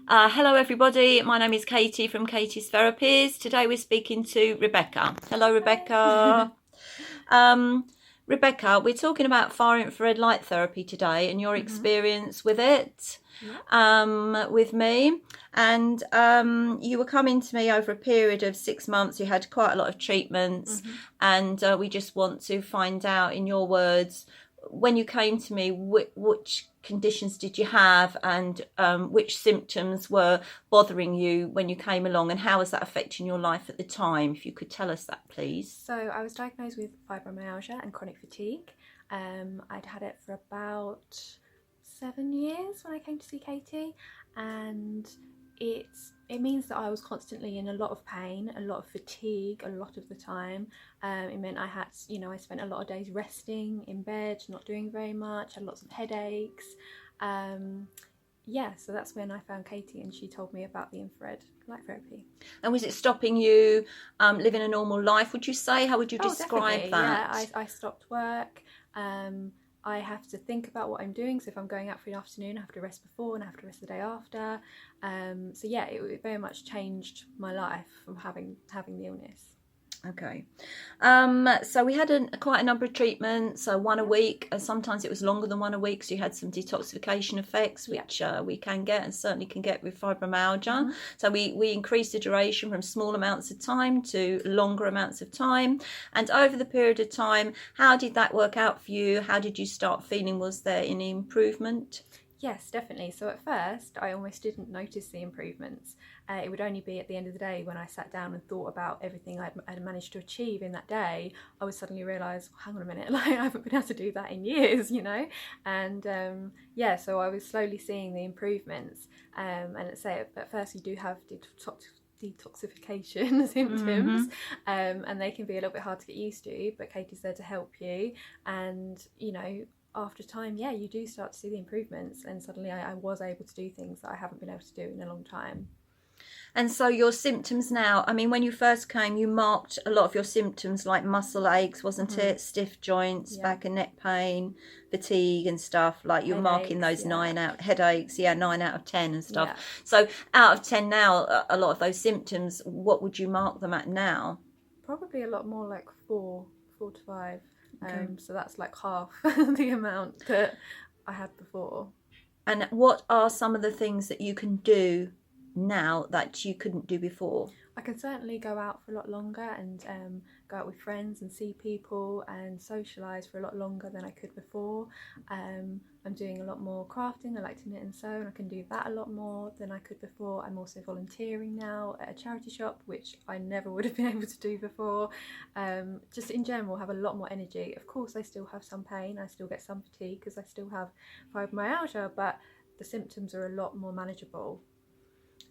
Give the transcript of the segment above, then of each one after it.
Hello everybody, my name is Katie from Katie's Therapies. Today we're speaking to Rebecca. Hello Rebecca. Rebecca, we're talking about far infrared light therapy today and your experience with it, with me. And you were coming to me over a period of 6 months. You had quite a lot of treatments, and we just want to find out, in your words, when you came to me, which conditions did you have, and which symptoms were bothering you when you came along, and how was that affecting your life at the time? If you could tell us that, please. So I was diagnosed with fibromyalgia and chronic fatigue. I'd had it for about 7 years when I came to see Katie, and it means that I was constantly in a lot of pain, a lot of fatigue, a lot of the time. It meant I had, I spent a lot of days resting in bed, not doing very much, had lots of headaches. So that's when I found Katie, and she told me about the infrared light therapy. And was it stopping you living a normal life, would you say? How would you describe that? Yeah, I stopped work. I have to think about what I'm doing. So if I'm going out for the afternoon, I have to rest before and I have to rest the day after. It very much changed my life from having the illness. Okay. So we had quite a number of treatments, so one a week. Sometimes it was longer than one a week, so you had some detoxification effects, which we can get, and certainly can get with fibromyalgia. So we increased the duration from small amounts of time to longer amounts of time. And over the period of time, how did that work out for you? How did you start feeling? Was there any improvement? Yes, definitely. So at first, I almost didn't notice the improvements. It would only be at the end of the day when I sat down and thought about everything I'd managed to achieve in that day, I would suddenly realise, hang on a minute, I haven't been able to do that in years, And so I was slowly seeing the improvements. And let's say at first you do have detoxification symptoms, and they can be a little bit hard to get used to, but Katie's there to help you. And after time, you do start to see the improvements, and suddenly I was able to do things that I haven't been able to do in a long time. And so your symptoms now, I mean, when you first came, you marked a lot of your symptoms like muscle aches, wasn't it? Stiff joints, back and neck pain, fatigue and stuff, like you're marking those 9 out, headaches, 9 out of 10 and stuff. Yeah. So out of 10 now, a lot of those symptoms, what would you mark them at now? Probably a lot more, like 4 to 5. Okay. So that's like half the amount that I had before. And what are some of the things that you can do now that you couldn't do before? I can certainly go out for a lot longer and go out with friends and see people and socialise for a lot longer than I could before. I'm doing a lot more crafting. I like to knit and sew, and I can do that a lot more than I could before. I'm also volunteering now at a charity shop, which I never would have been able to do before. Just in general, have a lot more energy. Of course, I still have some pain. I still get some fatigue because I still have fibromyalgia, but the symptoms are a lot more manageable.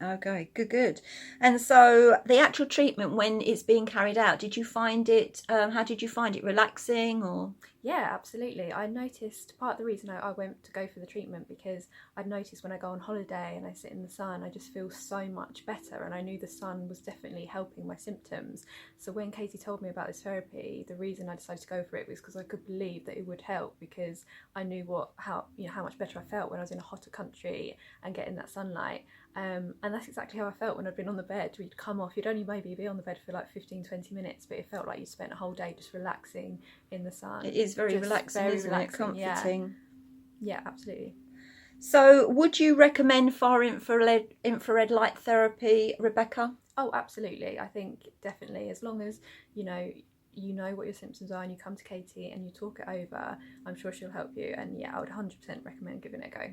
Okay, good. And so the actual treatment, when it's being carried out, did you find it, how did you find it, relaxing or? Yeah, absolutely. I noticed part of the reason I went to go for the treatment, because I'd noticed when I go on holiday and I sit in the sun, I just feel so much better, and I knew the sun was definitely helping my symptoms. So when Katie told me about this therapy, the reason I decided to go for it was because I could believe that it would help, because I knew how much better I felt when I was in a hotter country and getting that sunlight. And that's exactly how I felt when I'd been on the bed. We'd come off, you'd only maybe be on the bed for like 15-20 minutes, but it felt like you spent a whole day just relaxing in the sun. It is very relaxing, isn't it? Comforting. Yeah, absolutely. So would you recommend far infrared light therapy, Rebecca? Oh, absolutely. I think definitely, as long as you know what your symptoms are and you come to Katie and you talk it over, I'm sure she'll help you. And I would 100% recommend giving it a go.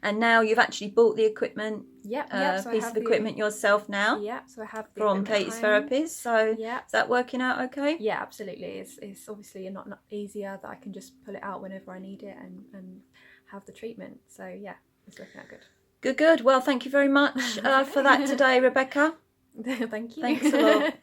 And now you've actually bought the equipment, so piece of equipment yourself now. Yeah, so I have the from Katie's Therapies. So is that working out okay? Yeah, absolutely. It's obviously not easier that I can just pull it out whenever I need it and have the treatment. So yeah, it's working out good. Good. Well, thank you very much for that today, Rebecca. Thank you. Thanks a lot.